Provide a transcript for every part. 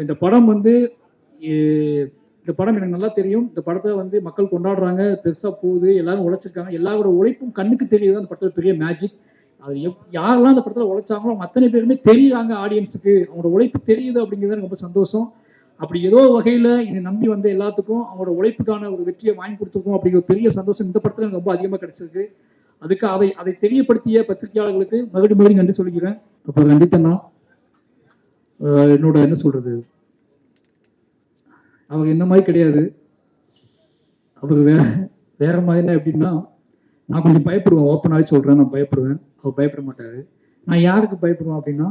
இந்த படம் வந்து இந்த படம் எனக்கு நல்லா தெரியும். இந்த படத்தை வந்து மக்கள் கொண்டாடுறாங்க, பெருசாக போகுது, எல்லாரும் உழைச்சிருக்காங்க. எல்லாரோட உழைப்பும் கண்ணுக்கு தெரியுது. அந்த படத்தில் பெரிய மேஜிக். அது யாரெல்லாம் அந்த படத்தில் உழைச்சாங்களோ அவங்க அத்தனை பேருமே தெரியுறாங்க ஆடியன்ஸுக்கு. அவங்களோட உழைப்பு தெரியுது அப்படிங்கிறது எனக்கு ரொம்ப சந்தோஷம். அப்படி ஏதோ வகையில் என்னை நம்பி வந்த எல்லாத்துக்கும் அவங்களோட உழைப்புக்கான ஒரு வெற்றியை வாங்கி கொடுத்துருக்கோம் அப்படிங்கிற பெரிய சந்தோஷம் இந்த படத்தில் எனக்கு ரொம்ப அதிகமாக கிடைச்சிருக்கு. அதுக்கு அதை தெரியப்படுத்திய பத்திரிகையாளர்களுக்கு மறுபடியும் நன்றி சொல்லிக்கிறேன். அப்போ ரஞ்சித்தண்ணா என்னோட என்ன சொல்றது, அவங்க என்ன மாதிரி கிடையாது. அவர் வேற மாதிரினா எப்படின்னா, நான் கொஞ்சம் பயப்படுவேன். ஓப்பனாகவே சொல்கிறேன், நான் பயப்படுவேன். அவர் பயப்பட மாட்டார். நான் யாருக்கு பயப்படுவேன் அப்படின்னா,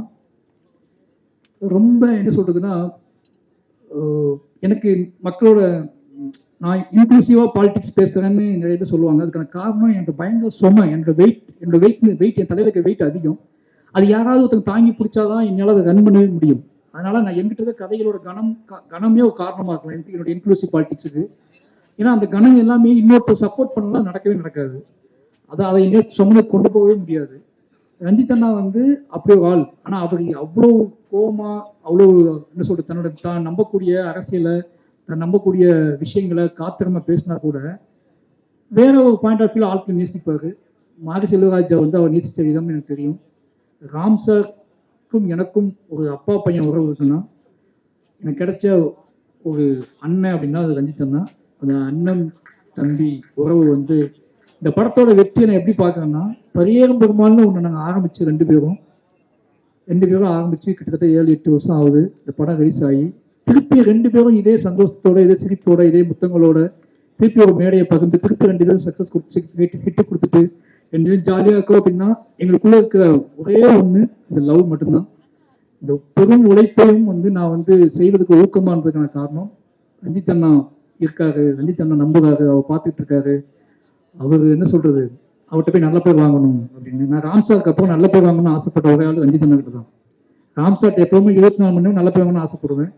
ரொம்ப என்ன சொல்கிறதுன்னா, எனக்கு மக்களோட நான் இன்க்ளூசிவாக பாலிடிக்ஸ் பேசுகிறேன்னு நிறைய பேர் சொல்லுவாங்க. அதுக்கான காரணம் எனக்கு பயங்கர சுமை. என்னோட வெயிட் என் தலைவருக்கு வெயிட் அதிகம். அது யாராவது ஒருத்தங்க தாங்கி பிடிச்சாதான் என்னால் அதை ரன் பண்ணவே முடியும். அதனால நான் என்கிட்ட இருக்க கதைகளோட கனமே ஒரு காரணமாக இருக்கலாம் என்னோட இன்க்ளூசிவ் பாலிடிக்ஸுக்கு. ஏன்னா அந்த கணம் எல்லாமே இன்னொருத்தர் சப்போர்ட் பண்ணலாம் நடக்கவே நடக்காது. அதை இன்னும் சுமந்து கொண்டு போகவே முடியாது. ரஞ்சித்தண்ணா வந்து அப்படி ஒரு ஆள். ஆனால் அவர் அவ்வளோ கோபமா, அவ்வளோ என்ன சொல்றது, தான் நம்பக்கூடிய அரசியலை, தான் நம்பக்கூடிய விஷயங்களை காத்திரமா பேசினா கூட வேற ஒரு பாயிண்ட் ஆஃப் வியூ ஆட்கள் நேசிப்பார். மாரி செல்வராஜா வந்து அவர் நேசிச்ச விதம் எனக்கு தெரியும். ராம் சார்க்கும் எனக்கும் ஒரு அப்பா பையன் உறவு இருக்குன்னா, எனக்கு கிடைச்ச ஒரு அண்ணன் அப்படின்னா அது ரஞ்சித்தண்ணா. அந்த அண்ணன் தம்பி உறவு வந்து இந்த படத்தோட வெற்றியை நான் எப்படி பார்க்குறேன்னா, பரியேறும் பெருமாள்னு ஒன்று நாங்கள் ஆரம்பித்து ரெண்டு பேரும் ஆரம்பித்து கிட்டத்தட்ட 7-8 வருஷம் ஆகுது. இந்த படம் ரிலீஸ் ஆகி திருப்பி ரெண்டு பேரும் இதே சந்தோஷத்தோட, இதே சிரிப்போட, இதே முத்தங்களோட திருப்பி ஒரு மேடையை பகிர்ந்து திருப்பி ரெண்டு பேரும் சக்ஸஸ் ஹிட்டு கொடுத்துட்டு ரெண்டு பேரும் ஜாலியாக இருக்கோம். அப்படின்னா எங்களுக்குள்ள இருக்கிற ஒரே ஒன்று இந்த லவ் மட்டும்தான். இந்த பெரும் உழைப்பையும் வந்து நான் வந்து செய்வதற்கு ஊக்கமானதுக்கான காரணம் ரஞ்சித்தண்ணா இருக்காரு. ரஞ்சித்தண்ணா நம்புறாரு, அவர் பார்த்துட்டு இருக்காரு. அவர் என்ன சொல்றது, அவர்கிட்ட போய் நல்ல பேர் வாங்கணும் அப்படின்னு. நான் ராம்சாருக்கு அப்புறம் நல்ல பேர் வாங்கணும்னு ஆசைப்பட்ட ஒரே ஆள் ரஞ்சித்தண்ணா கிட்ட தான். ராம்சார்ட்ட எப்பவுமே 24 மணி நேரம் நல்ல பேர் வாங்கணும்னு ஆசைப்படுவேன்.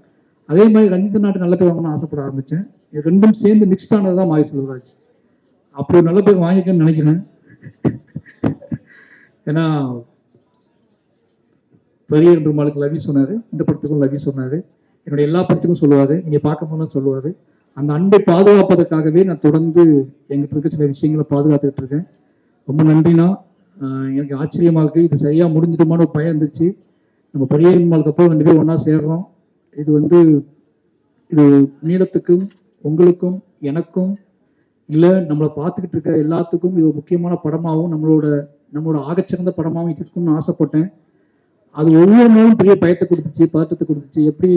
அதே மாதிரி ரஞ்சித்தண்ணாட்ட நல்ல பேர் வாங்கணும்னு ஆசைப்பட ஆரம்பித்தேன். ரெண்டும் சேர்ந்து மிக்ஸ்ட் ஆனது தான் மாரி செல்வராஜ். அப்படி நல்ல பேர் வாங்கிக்கன்னு நினைக்கிறேன். ஏன்னா பெரிய பெருமாளுக்கு லவி சொன்னார், இந்த படத்துக்கும் லவி சொன்னார், என்னுடைய எல்லா படத்துக்கும் சொல்லுவார், நீங்கள் பார்க்க போனால் சொல்லுவார். அந்த அன்பை பாதுகாப்பதற்காகவே நான் தொடர்ந்து எங்கிட்ட இருக்க சில விஷயங்களை பாதுகாத்துக்கிட்டு இருக்கேன். ரொம்ப நன்றினா. எனக்கு ஆச்சரியமாக இருக்குது. இது சரியாக முடிஞ்சிடுமான ஒரு பயம் இருந்துச்சு. நம்ம பெரிய பெருமாளுக்கு அப்புறம் ரெண்டு பேரும் ஒன்றா சேர்றோம். இது வந்து இது நீளத்துக்கும் உங்களுக்கும் எனக்கும் இல்லை நம்மளை பார்த்துக்கிட்டு இருக்க எல்லாத்துக்கும் இது ஒரு முக்கியமான படமாகவும் நம்மளோட ஆகச்சிறந்த படமாகவும் இருக்குன்னு ஆசைப்பட்டேன். அது ஒவ்வொரு நாளும் பெரிய பயத்தை கொடுத்துச்சு, பதட்டத்தை கொடுத்துச்சு. எப்படி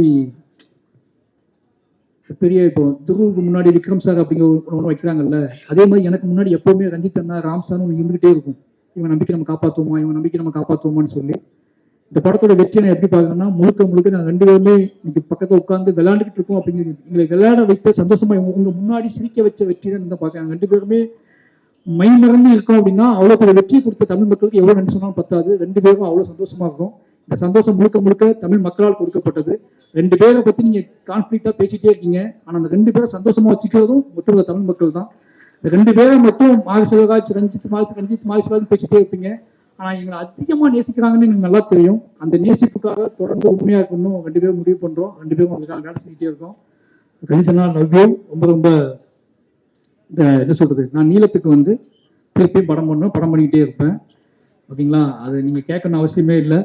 பெரிய இப்போ துருவுக்கு முன்னாடி விக்ரம் சார் அப்படிங்கிற ஒன்று வைக்கிறாங்கல்ல, அதே மாதிரி எனக்கு முன்னாடி எப்போவுமே ரஞ்சித்தண்ணா, ராம் சார்னு ஒன்று இருந்துகிட்டே இருக்கும். இவன் நம்பிக்கை நம்ம காப்பாற்றுவோமான்னு சொல்லி. இந்த படத்தோட வெற்றியை நான் எப்படி பார்க்கணும்னா, முழுக்க நான் ரெண்டு பேருமே இன்னைக்கு பக்கத்தில் உட்காந்து விளையாண்டுக்கிட்டு இருக்கோம். அப்படிங்கிறது எங்களை விளையாட வைத்த சந்தோஷமா உங்க முன்னாடி சிரிக்க வச்ச வெற்றி தான் இந்த பார்க்குறாங்க. ரெண்டு பேருமே மை மறந்து இருக்கோம் அப்படின்னா அவ்வளோ பெரிய வெற்றியை கொடுத்த தமிழ் மக்களுக்கு எவ்வளோ நன்றி சொன்னாலும் பத்தாது. ரெண்டு பேரும் அவ்வளோ சந்தோஷமா இருக்கும். இந்த சந்தோஷம் முழுக்க தமிழ் மக்களால் கொடுக்கப்பட்டது. ரெண்டு பேரை பற்றி நீங்கள் கான்ஃப்ளிக்டாக பேசிகிட்டே இருக்கீங்க. ஆனால் அந்த ரெண்டு பேரை சந்தோஷமாக வச்சுக்கிறதும் ஒட்டுமொத்த தமிழ் மக்கள் தான். இந்த ரெண்டு பேரை மட்டும் மாரி செல்வராஜ், ரஞ்சித் மாரி செல்வராஜ் பேசிகிட்டே இருப்பீங்க. ஆனால் எங்களை அதிகமாக நேசிக்கிறாங்கன்னு எங்களுக்கு நல்லா தெரியும். அந்த நேசிப்புக்காக தொடர்ந்து உண்மையாக இருக்கணும் ரெண்டு பேரும் முடிவு பண்ணுறோம். ரெண்டு பேரும் அதுக்காக வேலை செஞ்சுட்டே இருக்கோம். ரஞ்சித்தண்ணா லவ்யூ. ரொம்ப இந்த என்ன சொல்கிறது, நான் நீளத்துக்கு வந்து திருப்பியும் படம் பண்ணிக்கிட்டே இருப்பேன். ஓகேங்களா? அது நீங்கள் கேட்கணும் அவசியமே இல்லை.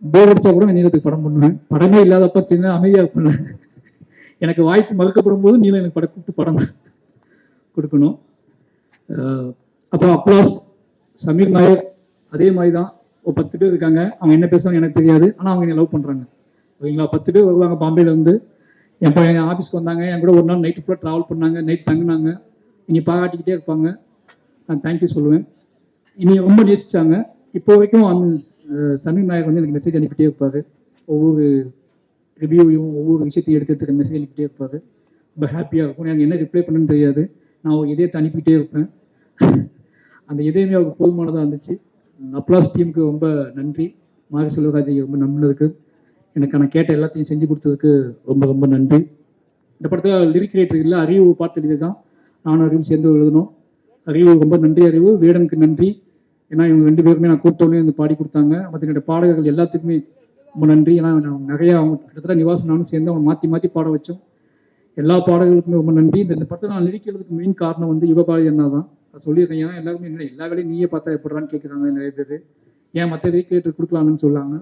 போர் அடிச்சா கூட நான் நீளத்துக்கு படம் பண்ணுவேன். படமே இல்லாதப்ப சின்ன அமைதியாக இருப்பேன். எனக்கு வாய்ப்பு மறுக்கப்படும் போது நீளம் எனக்கு கூப்பிட்டு படம் கொடுக்கணும். அப்புறம் அப்ளாஸ் சமீர் நாயர் அதே மாதிரி தான். ஒரு 10 பேர் இருக்காங்க. அவங்க என்ன பேசுவாங்க எனக்கு தெரியாது, ஆனால் அவங்க என்னை லவ் பண்ணுறாங்க. ஓகேங்களா? 10 பேர் வருவாங்க பாம்பேல இருந்து. என் ஆஃபீஸ்க்கு வந்தாங்க. என் கூட ஒரு நாள் நைட்டு ஃபுல்லாக ட்ராவல் பண்ணாங்க, நைட் தங்கினாங்க. இனி பாராட்டிக்கிட்டே இருப்பாங்க. நான் தேங்க்யூ சொல்லுவேன். இனி ரொம்ப நேசிச்சாங்க. இப்போ வரைக்கும் சமீர் நாயர் வந்து எனக்கு மெசேஜ் அனுப்பிட்டே இருப்பார். ஒவ்வொரு ரிவ்யூவையும் ஒவ்வொரு விஷயத்தையும் எடுத்து மெசேஜ் அனுப்பிட்டே இருப்பார். ரொம்ப ஹாப்பியாக இருக்கும். எனக்கு என்ன ரிப்ளை பண்ணுன்னு தெரியாது. நான் ஒரு இதயத்தை அனுப்பிட்டே இருப்பேன். அந்த இதயமே அவருக்கு போதுமானதாக இருந்துச்சு. அப்ளாஸ் டீமுக்கு ரொம்ப நன்றி. மாரி செல்வராஜை ரொம்ப நம்பினதுக்கு, எனக்கு நான் கேட்ட எல்லாத்தையும் செஞ்சு கொடுத்ததுக்கு ரொம்ப நன்றி. இந்த படத்தில் லிரிக் ரைட்டர் இல்லை, அறிவு பாட்டு எழுதி தான் நானும் அறிவும் சேர்ந்து எழுதணும். அறிவு ரொம்ப நன்றி. அறிவு வேடனுக்கு நன்றி. ஏன்னா இவங்க ரெண்டு பேருமே நான் கூப்பிட்டோன்னே வந்து பாடி கொடுத்தாங்க. மற்ற என்னுடைய பாடகர்கள் எல்லாத்துக்குமே ரொம்ப நன்றி. ஏன்னா நான் நிறையா அவங்க கிட்டத்தட்ட நிவாசம் நானும் சேர்ந்து அவங்க மாற்றி மாற்றி பாட வச்சோம். எல்லா பாடல்களுக்குமே ரொம்ப நன்றி. இந்த படத்தை நான் நினைக்கிறதுக்கு மெயின் காரணம் வந்து யுகபாரதி அண்ணா தான். நான் சொல்லியிருக்கேன். ஏன்னா எல்லாருமே இல்லை, எல்லா வேலையும் நீயே பார்த்தா எப்படிறான்னு கேட்குறாங்க நிறைய பேர். ஏன் மற்ற எதையும் கேட்டு கொடுக்கலாம்னு சொல்லாங்க.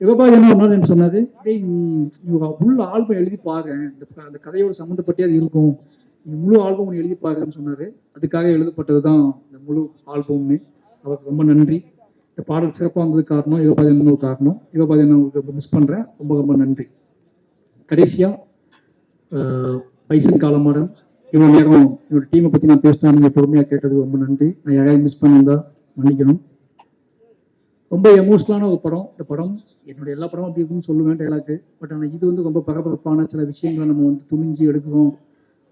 யுகபாரதி அண்ணா ஒரு நாள் என்ன சொன்னார், நீ முழு ஆல்பம் எழுதி பாரு, அந்த கதையோட சம்மந்தப்பட்டே அது இருக்கும், நீ முழு ஆல்பம் ஒன்று எழுதி பாருன்னு சொன்னார். அதுக்காக எழுதப்பட்டது தான் இந்த முழு ஆல்பம்னு. அவருக்கு ரொம்ப நன்றி. இந்த பாடல் சிறப்பாக வந்ததுக்கு காரணம் யுகபாரதி அண்ணன் ஒரு காரணம். யுகபாரதி அண்ணன் உங்களுக்கு ரொம்ப மிஸ் பண்ணுறேன். ரொம்ப ரொம்ப நன்றி. கடைசியாக பைசன் காலமாடன் இவ்வளோ நேரம் என்னோட டீமை பற்றி நான் பேசினா நீங்கள் பொறுமையாக கேட்டது ரொம்ப நன்றி. நான் யாரையாவது மிஸ் பண்ணியிருந்தா மன்னிக்கணும். ரொம்ப எமோஷனலான ஒரு படம். இந்த படம் என்னோட எல்லா படமும் அப்படி இருக்குன்னு சொல்லுவேன் டைலாக்கு. பட் ஆனால் இது வந்து ரொம்ப பரபரப்பான சில விஷயங்களை நம்ம வந்து துணிஞ்சு எடுக்கிறோம்.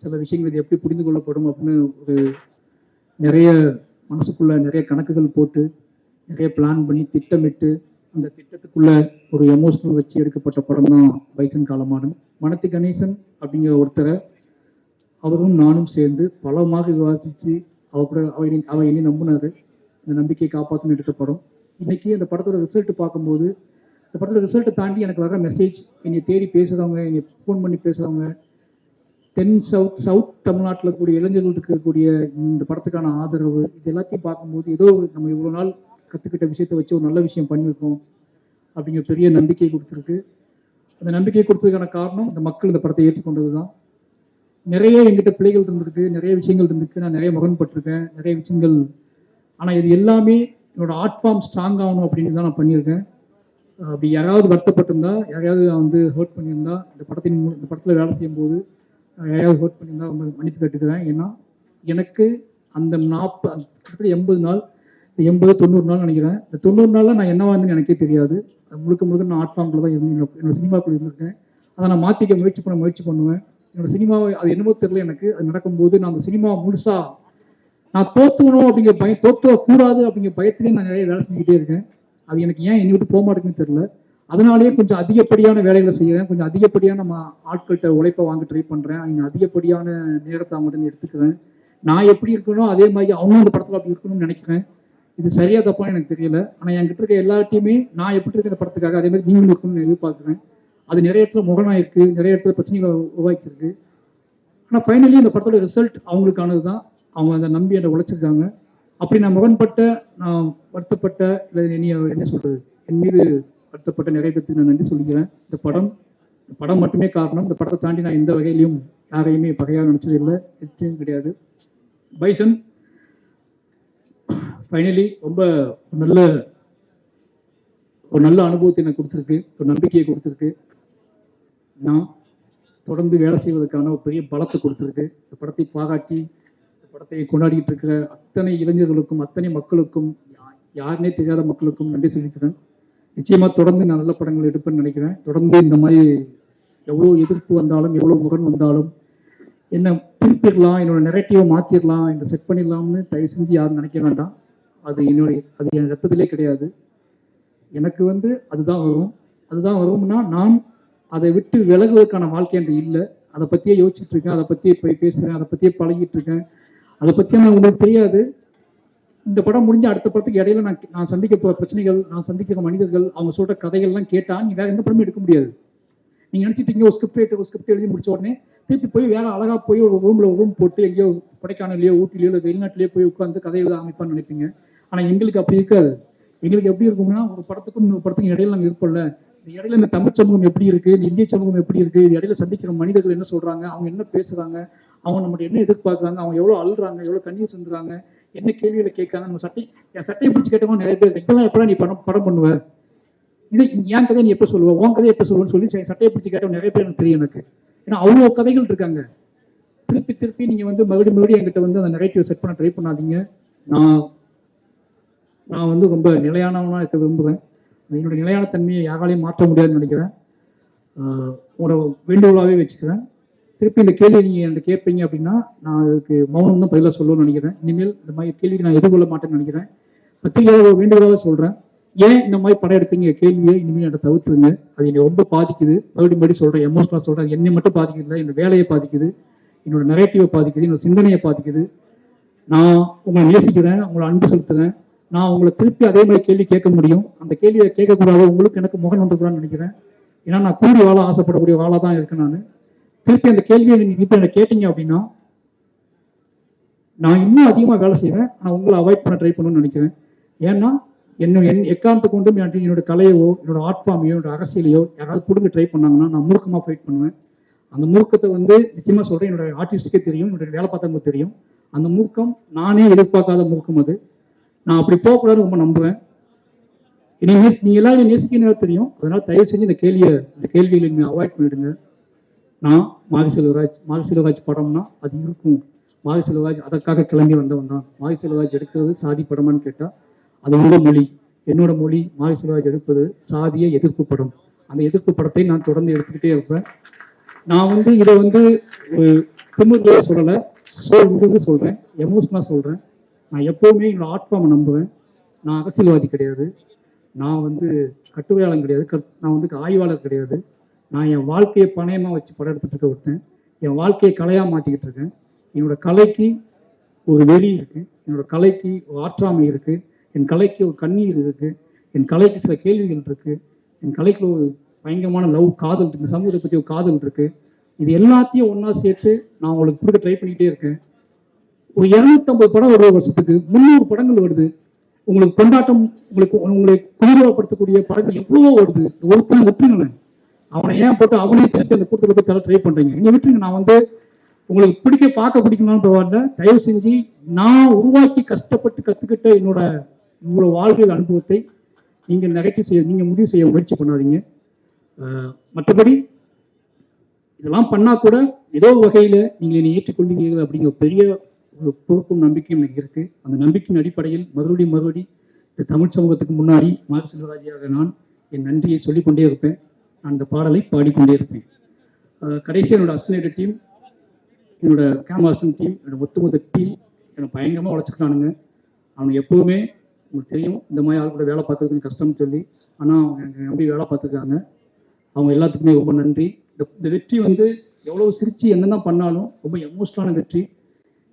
சில விஷயங்கள் இது எப்படி புரிந்து கொள்ளப்படும் அப்படின்னு ஒரு நிறைய மனசுக்குள்ள நிறைய கணக்குகள் போட்டு நிறைய பிளான் பண்ணி திட்டமிட்டு அந்த திட்டத்துக்குள்ள ஒரு எமோஷனல் வச்சு எடுக்கப்பட்ட படம் தான் பைசன் காலமாடன். மனத்தி கணேசன் அப்படிங்கிற ஒருத்தரை அவரும் நானும் சேர்ந்து பலமாக விவாதித்து அவ என்னை நம்பினாரு. அந்த நம்பிக்கையை காப்பாற்றணும் எடுத்த படம். இன்னைக்கு அந்த படத்தோட ரிசல்ட் பார்க்கும்போது இந்த படத்தோட ரிசல்ட்டை தாண்டி எனக்கு வர மெசேஜ், என்னை தேடி பேசுகிறவங்க, என்னை ஃபோன் பண்ணி பேசுகிறவங்க, தென் சவுத் தமிழ்நாட்டில் கூடிய இளைஞர்கள் இருக்கக்கூடிய இந்த படத்துக்கான ஆதரவு, இது எல்லாத்தையும் பார்க்கும்போது ஏதோ நம்ம இவ்வளோ நாள் கற்றுக்கிட்ட விஷயத்தை வச்சு ஒரு நல்ல விஷயம் பண்ணியிருக்கோம் அப்படிங்கிற பெரிய நம்பிக்கை கொடுத்துருக்கு. அந்த நம்பிக்கை கொடுத்ததுக்கான காரணம் இந்த மக்கள் இந்த படத்தை ஏற்றுக்கொண்டது தான். நிறைய எங்கிட்ட பிள்ளைகள் இருந்திருக்கு, நிறைய விஷயங்கள் இருந்திருக்கு, நான் நிறைய முரண்பட்டிருக்கேன், நிறைய விஷயங்கள். ஆனால் இது எல்லாமே என்னோட ஆர்ட் ஃபார்ம் ஸ்ட்ராங் ஆகணும் அப்படின்னு தான் நான் பண்ணியிருக்கேன். அப்படி யாராவது வருத்தப்பட்டிருந்தா, யாரையாவது வந்து ஹர்ட் பண்ணியிருந்தா, இந்த படத்தில் வேலை செய்யும்போது யாரையாவது ஹர்ட் பண்ணியிருந்தா ரொம்ப மன்னிப்பு கேட்டுக்கிறேன். ஏன்னா எனக்கு அந்த 80 நாள், 80-90 நாள் நினைக்கிறேன். இந்த 90 நாளில் நான் என்னவா இருந்தேன்னு எனக்கே தெரியாது. முழுக்க நான் ஆர்ட் ஃபார்மில் தான் இருந்து என்னோட சினிமாக்குள்ள இருந்திருக்கேன். அதை நான் மாற்றிக்க முயற்சி பண்ணுவேன். என்னோட சினிமாவை அது என்னமோ தெரியல எனக்கு. அது நடக்கும்போது நான் அந்த சினிமா முழுசா நான் தோத்துக்கணும் அப்படிங்கிற பயம், தோத்துக்கூடாது அப்படிங்கிற பயத்திலேயே நான் நிறைய வேலை செஞ்சுக்கிட்டே இருக்கேன். அது எனக்கு ஏன் என்னை விட்டு போக மாட்டேங்குன்னு தெரியல. அதனாலேயே கொஞ்சம் அதிகப்படியான வேலைகளை செய்கிறேன். கொஞ்சம் அதிகப்படியான நம்ம ஆட்கள்கிட்ட உழைப்பை வாங்க ட்ரை பண்ணுறேன். அவங்க அதிகப்படியான நேரத்தை அவங்கள்ட்ட எடுத்துக்கிறேன். நான் எப்படி இருக்கணும் அதே மாதிரி அவங்க அந்த படத்தில் அப்படி இருக்கணும்னு நினைக்கிறேன். இது சரியா தப்பான்னு எனக்கு தெரியல. ஆனால் என்கிட்ட இருக்க எல்லாத்தையுமே நான் எப்படி இருக்க இந்த படத்துக்காக அதே மாதிரி நீங்களும் இருக்கணும்னு எதிர்பார்க்குறேன். அது நிறைய இடத்துல முரணாயிருக்கு, நிறைய இடத்துல பிரச்சனைகளை உருவாக்கியிருக்கு. ஆனால் ஃபைனலி இந்த படத்தோட ரிசல்ட் அவங்களுக்கானது தான். அவங்க அதை நம்பி என்னை உழைச்சிருக்காங்க. அப்படி நான் முரண்பட்ட, நான் வருத்தப்பட்ட, இல்லை என்ன சொல்றது, என் மீது வருத்தப்பட்ட நிறைய பேருக்கு நான் நன்றி சொல்லிக்கிறேன். இந்த படம் மட்டுமே காரணம். இந்த படத்தை தாண்டி நான் எந்த வகையிலையும் யாரையுமே பகையாக நினச்சது இல்லை, எதுவும் கிடையாது. பைசன் ஃபைனலி ரொம்ப ஒரு நல்ல அனுபவத்தை எனக்கு கொடுத்துருக்கு, ஒரு நம்பிக்கையை கொடுத்துருக்கு. நான் தொடர்ந்து வேலை செய்வதற்கான ஒரு பெரிய பலத்தை கொடுத்துருக்கு. இந்த படத்தை பாராட்டி இந்த படத்தை கொண்டாடிட்டு இருக்கிற அத்தனை இளைஞர்களுக்கும், அத்தனை மக்களுக்கும், யாருன்னே தெரியாத மக்களுக்கும் நன்றி சொல்லிக்கிறேன். நிச்சயமாக தொடர்ந்து நான் நல்ல படங்கள் எடுப்பேன்னு நினைக்கிறேன். தொடர்ந்து இந்த மாதிரி எவ்வளோ எதிர்ப்பு வந்தாலும், எவ்வளோ முரண் வந்தாலும், என்ன திருப்பிடலாம், என்னோட நெரேட்டிவை மாற்றிடலாம், என்னை செட் பண்ணிடலாம்னு தயவு செஞ்சு யாரும் நினைக்க வேண்டாம். அது என் ரத்தத்திலே கிடையாது. எனக்கு வந்து அதுதான் வரும்னா நான் அதை விட்டு விலகுவதற்கான வாழ்க்கை என்று இல்லை. அதை பற்றியே யோசிச்சுட்டு இருக்கேன், அதை பற்றியே போய் பேசுகிறேன், அதை பற்றியே பழகிட்டு இருக்கேன். அதை பற்றியே நான் உங்களுக்கு தெரியாது. இந்த படம் முடிஞ்ச அடுத்த படத்துக்கு இடையில நான் சந்திக்க போகிற பிரச்சனைகள், நான் சந்திக்கிற மனிதர்கள், அவங்க சொல்கிற கதைகள்லாம் கேட்டால் நீ வேற எந்த படமும் எடுக்க முடியாது. நீங்கள் நினச்சிட்டீங்க ஒரு ஸ்கிரிப்ட் எழுதி முடிச்ச உடனே திருப்பி போய் வேற அழகாக போய் ஒரு ரூம் போட்டு எங்கேயோ கொடைக்கானலையோ ஊட்டிலையோ இல்லை வெளிநாட்டிலேயோ போய் உட்காந்து கதை எழுத அமைப்பான்னு நினைப்பீங்க. ஆனால் எங்களுக்கு அப்படி இருக்காது. எங்களுக்கு எப்படி இருக்கும்னா, ஒரு படத்துக்கும் இன்னொரு படத்துக்கும் இடையில நாங்கள் இருப்போம்ல, இந்த இடையில இந்த தமிழ் சமூகம் எப்படி இருக்குது, இந்த இந்திய சமூகம் எப்படி இருக்குது, இந்த இடையில சந்திக்கிற மனிதர்கள் என்ன சொல்கிறாங்க, அவங்க என்ன பேசுகிறாங்க, அவங்க நம்மகிட்ட என்ன எதிர்பார்க்குறாங்க, அவங்க எவ்வளோ அழுறாங்க, எவ்வளோ கண்ணீர் செஞ்சுறாங்க, என்ன கேள்விகளை கேட்காங்க. நம்ம என் சட்டையை பிடிச்சி கேட்டவங்க நிறைய பேர், இதெல்லாம் எப்போ நீ படம் பண்ணுவ, இது என் கதையை நீ எப்போ சொல்லுவ, உன் கதையை எப்போ சொல்லுவேன்னு சொல்லி சட்டையை பிடிச்சி கேட்டவங்க நிறைய பேர் எனக்கு தெரியும். எனக்கு ஏன்னா அவ்வளோ கதைகள் இருக்காங்க. திருப்பி நீங்கள் வந்து மறுபடியும் என்கிட்ட வந்து அந்த நெரேட்டிவ் செட் பண்ண ட்ரை பண்ணாதீங்க. நான் வந்து ரொம்ப நிலையானவனாக இருக்க விரும்புகிறேன். என்னோட நிலையான தன்மையை யாராலையும் மாற்ற முடியாதுன்னு நினைக்கிறேன். உங்களோட வேண்டுகோளாகவே வச்சுக்கிறேன். திருப்பி இந்த கேள்வி நீங்கள் என்கிட்ட கேட்பீங்க அப்படின்னா நான் அதுக்கு மௌனம் தான் பதிலாக சொல்லணும்னு நினைக்கிறேன். இனிமேல் இந்த மாதிரி கேள்விக்கு நான் எதிர்கொள்ள மாட்டேன்னு நினைக்கிறேன். பத்திரிகையாளர் வேண்டுகோளாக சொல்கிறேன், ஏன் இந்த மாதிரி படம் எடுக்கிறீங்க கேள்வியை இனிமேல் என்னை தவிர்த்துங்க. அது என்னை ரொம்ப பாதிக்குது. மறுபடியும் சொல்கிறேன், எமோஷனலாக சொல்கிறேன். அது என்னை மட்டும் பாதிக்குது, என்னோட வேலையை பாதிக்குது, என்னோட நெரேட்டிவை பாதிக்குது, என்னோட சிந்தனையை பாதிக்குது. நான் உங்களை நேசிக்கிறேன், உங்களை அன்பு செலுத்துகிறேன். நான் உங்களை திருப்பி அதே மாதிரி கேள்வி கேட்க முடியும். அந்த கேள்வியை கேட்கக்கூடாது, உங்களுக்கு எனக்கு முகம் வந்துக்கூடாதுன்னு நினைக்கிறேன். ஏன்னா நான் கூடி வாழ ஆசைப்படக்கூடிய வாழ தான் இருக்கேன். நான் திருப்பி அந்த கேள்வியை நீங்கள் இப்போ என்ன கேட்டீங்க அப்படின்னா நான் இன்னும் அதிகமாக வேலை செய்வேன். ஆனால் உங்களை அவாய்ட் பண்ண ட்ரை பண்ணணும்னு நினைக்கிறேன். ஏன்னா எக்காரணத்தை கொண்டும் என்னோட கலையவோ என்னோட ஆர்ட் ஃபார்மையோ என்னோட அரசியலையோ யாராவது கொடுங்க ட்ரை பண்ணாங்கன்னா நான் மூர்க்கமாக ஃபைட் பண்ணுவேன். அந்த மூர்க்கத்தை நிச்சயமாக சொல்கிறேன், என்னோட ஆர்டிஸ்ட்டுக்கே தெரியும், என்னோட வேலை பார்த்தவங்களுக்கு தெரியும். அந்த மூர்க்கம் நானே எதிர்பார்க்காத மூர்க்கம். அது நான் அப்படி போகக்கூடாதுன்னு ரொம்ப நம்புவேன். நீங்கள் எல்லாரும் நேசிக்க தெரியும். அதனால் தயவு செஞ்சு இந்த கேள்விகளை நீங்கள் அவாய்ட் பண்ணிடுங்க. நான் மாரி செல்வராஜ் படம்னா அது இருக்கும். மாரி செல்வராஜ் அதற்காக கிளம்பி வந்தவன் தான். மாரி செல்வராஜ் எடுக்கிறது சாதி படமான்னு கேட்டால் அது உங்கள் மொழி. என்னோட மொழி. மாரி செல்வராஜ் எடுப்பது சாதிய எதிர்ப்பு படம். அந்த எதிர்ப்பு படத்தை நான் தொடர்ந்து எடுத்துக்கிட்டே இருப்பேன். நான் இதை ஒரு திமுக சொல்லலை, சொல்கிறேன், எமோஷனாக சொல்கிறேன். நான் எப்போவுமே என்னோட ஆர்ட் ஃபார்மை நம்புவேன். நான் அரசியல்வாதி கிடையாது, நான் கட்டுரையாளன் கிடையாது, நான் ஆய்வாளர் கிடையாது. நான் என் வாழ்க்கையை பணயமாக வச்சு படம் எடுத்துகிட்டு இருக்க ஒருத்தன். என் வாழ்க்கையை கலையாக மாற்றிக்கிட்டு இருக்கேன். என்னோட கலைக்கு ஒரு வெளி இருக்குது, என்னோட கலைக்கு ஒரு ஆற்றாமை இருக்குது, என் கலைக்கு ஒரு கண்ணீர் இருக்குது, என் கலைக்கு சில கேள்விகள் இருக்குது, என் கலைக்கு ஒரு பயங்கரமான லவ், காதல் இருக்குது, இந்த சமூகத்தை பற்றி ஒரு காதல் இருக்குது. இது எல்லாத்தையும் ஒன்றா சேர்த்து நான் உங்களுக்கு கொடுக்க ட்ரை பண்ணிக்கிட்டே இருக்கேன். ஒரு 250 படம் ஒரு வருஷத்துக்கு 300 படங்கள் வருது. உங்களுக்கு கொண்டாட்டம், உங்களை குளிர்வப்படுத்தக்கூடிய படங்கள் எவ்வளவோ வருது. ஒருத்தனை விட்டுருங்க, அவனை ஏன் போட்டு அவனே திருப்பி அந்த கூட்டத்தில் போய் தலை ட்ரை பண்ணுறீங்க? நீங்கள் விட்டுருங்க. நான் உங்களுக்கு பார்க்க பிடிக்கணும்னு பரவாயில்ல, தயவு செஞ்சு நான் உருவாக்கி கஷ்டப்பட்டு கற்றுக்கிட்ட இவ்வளோ வாழ்வியல் அனுபவத்தை நீங்கள் முடிவு செய்ய முயற்சி பண்ணாதீங்க. மற்றபடி இதெல்லாம் பண்ணால் கூட ஏதோ வகையில் நீங்கள் என்னை ஏற்றுக்கொள்வீர்கள் அப்படிங்கிற பெரிய ஒரு பொறுப்பும் நம்பிக்கையும் எனக்கு இருக்குது. அந்த நம்பிக்கையின் அடிப்படையில் மறுபடி இந்த தமிழ் சமூகத்துக்கு முன்னாடி மாரி செல்வராஜாக நான் என் நன்றியை சொல்லிக்கொண்டே இருப்பேன். நான் இந்த பாடலை பாடிக்கொண்டே இருப்பேன். கடைசியாக என்னோட அஸ்டினேட்டர் டீம், என்னோட கேமராஸ்டன் டீம், என்னோட ஒட்டுமொத்த டீம் என்னை பயங்கரமாக உழைச்சிக்கிறானுங்க. அவனுக்கு எப்போவுமே உங்களுக்கு தெரியும், இந்த மாதிரி ஆள் கூட வேலை பார்க்கறது கொஞ்சம் கஷ்டம்னு சொல்லி, ஆனால் அவங்க எனக்கு நம்பி வேலை பார்த்துருக்காங்க. அவங்க எல்லாத்துக்குமே ரொம்ப நன்றி. இந்த வெற்றி எவ்வளோ சிரித்து என்னென்ன பண்ணாலும் ரொம்ப எமோஷனலான வெற்றி.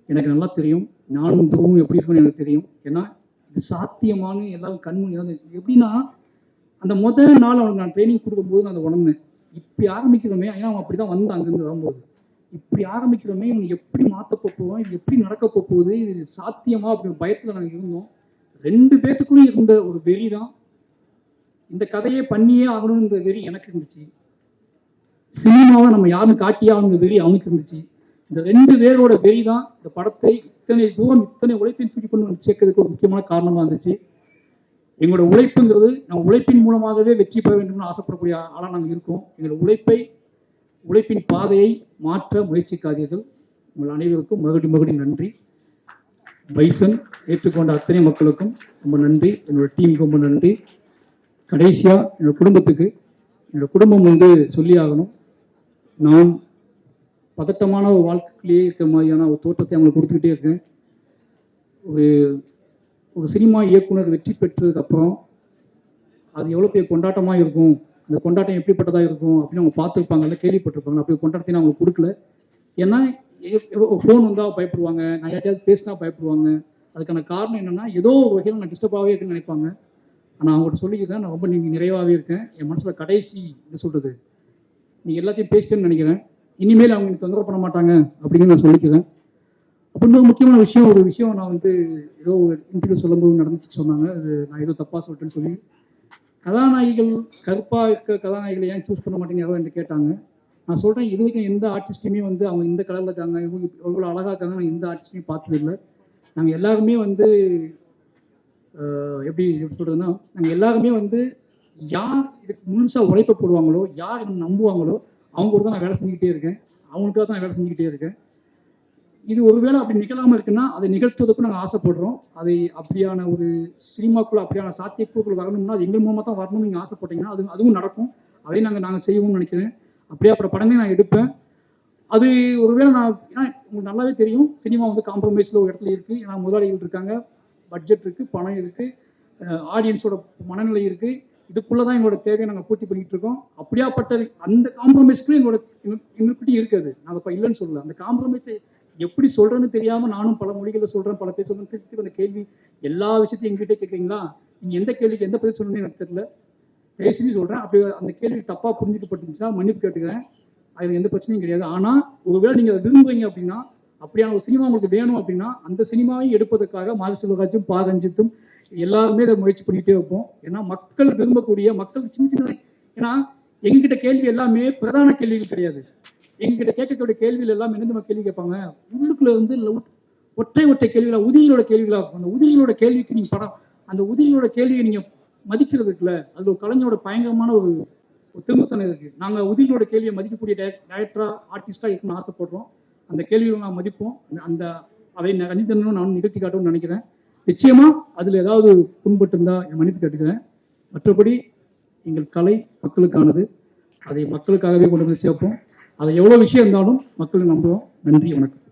எனக்கு நல்லா தெரியும், நானும் துருவும் எப்படி இருக்குன்னு எனக்கு தெரியும். ஏன்னா இது சாத்தியமான எல்லாரும் கண்மணி எப்படின்னா அந்த முதல் நாள் அவனுக்கு நான் ட்ரைனிங் கொடுக்கும்போது நான் அதை உணர்ந்தேன். இப்படி ஆரம்பிக்கிறோமே, ஏன்னா அவன் அப்படி தான் வந்து அங்கேருந்து வரும்போது இப்படி ஆரம்பிக்கிறோமே, இவங்க எப்படி மாற்ற போவோம், இது எப்படி நடக்க போகுது, இது சாத்தியமா அப்படி பயத்தில் நாங்கள் இருந்தோம். 2 பேத்துக்குள்ளே இருந்த ஒரு வெறி தான். இந்த கதையை பண்ணியே ஆகணும்னு இந்த வெறி எனக்கு இருந்துச்சு. சினிமாவை நம்ம யாரும் காட்டியே ஆகணுங்கிற வெறி அவனுக்கு இருந்துச்சு. இந்த 2 பேரோட வெறி தான் இந்த படத்தை இத்தனை தூரம் இத்தனை உழைப்பின் தூக்கி கொண்டு சேர்க்கறதுக்கு ஒரு முக்கியமான காரணமாக இருந்துச்சு. எங்களோட உழைப்புங்கிறது நம்ம உழைப்பின் மூலமாகவே வெற்றி பெற வேண்டும்னு ஆசைப்படக்கூடிய ஆளாக நாங்கள் இருக்கோம். எங்களோட உழைப்பின் பாதையை மாற்ற முயற்சிக்காதீர்கள். உங்கள் அனைவருக்கும் மறுபடியும் நன்றி. பைசன் ஏற்றுக்கொண்ட அத்தனை மக்களுக்கும் ரொம்ப நன்றி. என்னோட டீமுக்கு ரொம்ப நன்றி. கடைசியாக என்னோட குடும்பத்துக்கு, என்னோட குடும்பம் சொல்லி ஆகணும். நான் பதட்டமான ஒரு வாழ்க்கையிலேயே இருக்கிற மாதிரியான ஒரு தோற்றத்தை அவங்களுக்கு கொடுத்துக்கிட்டே இருக்கேன். ஒரு சினிமா இயக்குனர் வெற்றி பெற்றதுக்கப்புறம் அது எவ்வளோ பெரிய கொண்டாட்டமாக இருக்கும், அந்த கொண்டாட்டம் எப்படிப்பட்டதாக இருக்கும் அப்படின்னு அவங்க பார்த்துருப்பாங்கல்ல, கேள்விப்பட்டிருப்பாங்க. அப்படி கொண்டாட்டத்தை நான் அவங்களுக்கு கொடுக்கல. ஏன்னா ஃபோன் வந்தால் பயப்படுவாங்க, நான் யார்ட்டையாவது பேசினா பயப்படுவாங்க. அதுக்கான காரணம் என்னென்னா, ஏதோ ஒரு வகையில் நான் டிஸ்டர்பாகவே இருக்குன்னு நினைப்பாங்க. ஆனால் அவங்கள்ட்ட சொல்லிக்கிறேன், நான் ரொம்ப நிறைவாகவே இருக்கேன். என் மனசில் கடைசி என்ன சொல்கிறது, நீங்கள் எல்லாத்தையும் பேசிட்டேன்னு நினைக்கிறேன். இனிமேல் அவங்க எனக்கு தொந்தரவு பண்ண மாட்டாங்க அப்படின்னு நான் சொல்லிக்கிறேன். அப்படின்னு ஒரு முக்கியமான ஒரு விஷயம் நான் ஏதோ ஒரு இன்டர்வியூ சொல்லும்போது நடந்துச்சு சொன்னாங்க. அது நான் ஏதோ தப்பாக சொல்லிட்டேன்னு சொல்லி, கதாநாயகிகள் கருப்பாக இருக்க கதாநாயகிகளை ஏன் சூஸ் பண்ண மாட்டேங்க யாரோ என்று கேட்டாங்க. நான் சொல்கிறேன், இது வரைக்கும் எந்த ஆர்டிஸ்ட்டையுமே அவங்க இந்த கலரில் இருக்காங்க, எவ்வளோ அழகாக இருக்காங்க, நான் எந்த ஆர்டிஸ்டையும் பார்த்ததில்லை. நாங்கள் எல்லாருமே எப்படி சொல்கிறதுன்னா, நாங்கள் எல்லாருமே யார் இதுக்கு முழுசாக உழைப்ப போடுவாங்களோ, யார் என்னை நம்புவாங்களோ அவங்க கூட தான் நான் வேலை செஞ்சுக்கிட்டே இருக்கேன். அவங்களுக்காக தான் நான் வேலை செஞ்சுக்கிட்டே இருக்கேன். இது ஒருவேளை அப்படி நிகழாமல் இருக்குன்னா அதை நிகழ்த்துவதற்கும் நாங்கள் ஆசைப்படுறோம். அதை அப்படியான ஒரு சினிமாக்குள்ள அப்படியான சாத்தியக்கூறுகள் வரணும்னா அது எங்கள் மூலமாக தான் வரணும்னு நீங்கள் ஆசைப்பட்டீங்கன்னா அதுவும் நடக்கும். அதையும் நாங்கள் செய்வோம்னு நினைக்கிறேன். அப்படியே அப்புறம் படமே நான் எடுப்பேன். அது ஒருவேளை ஏன்னா உங்களுக்கு நல்லாவே தெரியும், சினிமா காம்ப்ரமைஸில் ஒரு இடத்துல இருக்குது. ஏன்னா முதலாளிகள் இருக்காங்க, பட்ஜெட் இருக்குது, பணம் இருக்குது, ஆடியன்ஸோட மனநிலை இருக்குது. இதுக்குள்ளே தான் எங்களோட தேவையை நாங்கள் பூர்த்தி பண்ணிகிட்டு இருக்கோம். அப்படியாப்பட்ட அந்த காம்ப்ரமைஸ்க்கு எங்கள்கிட்ட இருக்குது. நாங்கள் இப்போ இல்லைன்னு சொல்லலை. அந்த காம்ப்ரமைஸை எப்படி சொல்றேன்னு தெரியாம நானும் பல மொழிகளில் சொல்றேன், பல பேர் சொல்றேன். திருப்பி அந்த கேள்வி எல்லா விஷயத்தையும் எங்கிட்டே கேட்குறீங்களா? நீங்க எந்த கேள்விக்கு எந்த பதில் சொல்லணும்னு எனக்கு தெரியல. தயவுசெய்து சொல்றேன், அப்படி அந்த கேள்வி தப்பா புரிஞ்சுக்கப்பட்டுச்சுன்னா மன்னிப்பு கேட்டுக்கிறேன். அது எந்த பிரச்சனையும் கிடையாது. ஆனா ஒருவேளை நீங்க விரும்புறீங்க அப்படின்னா, அப்படியான ஒரு சினிமா உங்களுக்கு வேணும் அப்படின்னா, அந்த சினிமாவை எடுப்பதற்காக மாரி செல்வராஜும் பா ரஞ்சித்தும் எல்லாருமே இதை முயற்சி பண்ணிக்கிட்டே இருப்போம். ஏன்னா மக்கள் விரும்பக்கூடிய, மக்களுக்கு சின்ன சின்ன, ஏன்னா எங்ககிட்ட கேள்வி எல்லாமே பிரதான கேள்விகள் கிடையாது. எங்ககிட்ட கேட்கக்கூடிய கேள்விகள் எல்லாம் என்ன கேள்வி கேட்பாங்க, உள்ளுக்குள்ள இருந்து ஒற்றை கேள்விகளா, உதிரிகளோட கேள்விகளா இருக்கும். அந்த உதிரிகளோட கேள்விக்கு நீங்க படம், அந்த உதிரிகளோட கேள்வியை நீங்க மதிக்கிறது இருக்குல்ல, அது ஒரு கலைஞரோட பயங்கரமான ஒரு திரும்பத்தனம் இருக்கு. நாங்க உதிரிகளோட கேள்வியை மதிக்கக்கூடிய டைரக்டரா, ஆர்டிஸ்டா இருக்கணும்னு ஆசைப்படுறோம். அந்த கேள்விகளை நான் மதிப்போம். அந்த அதை ரஞ்சித்தனும் நான் நிகழ்த்தி காட்டணும்னு நினைக்கிறேன். நிச்சயமா அதுல ஏதாவது புண்பட்டு இருந்தா என் மன்னிப்பு கேட்டுக்கிறேன். மற்றபடி எங்கள் கலை மக்களுக்கானது, அதை மக்களுக்காகவே கொண்டு வந்து சேர்ப்போம். அதை எவ்வளவு விஷயம் இருந்தாலும் மக்கள் நம்புவோம். நன்றி, வணக்கம்.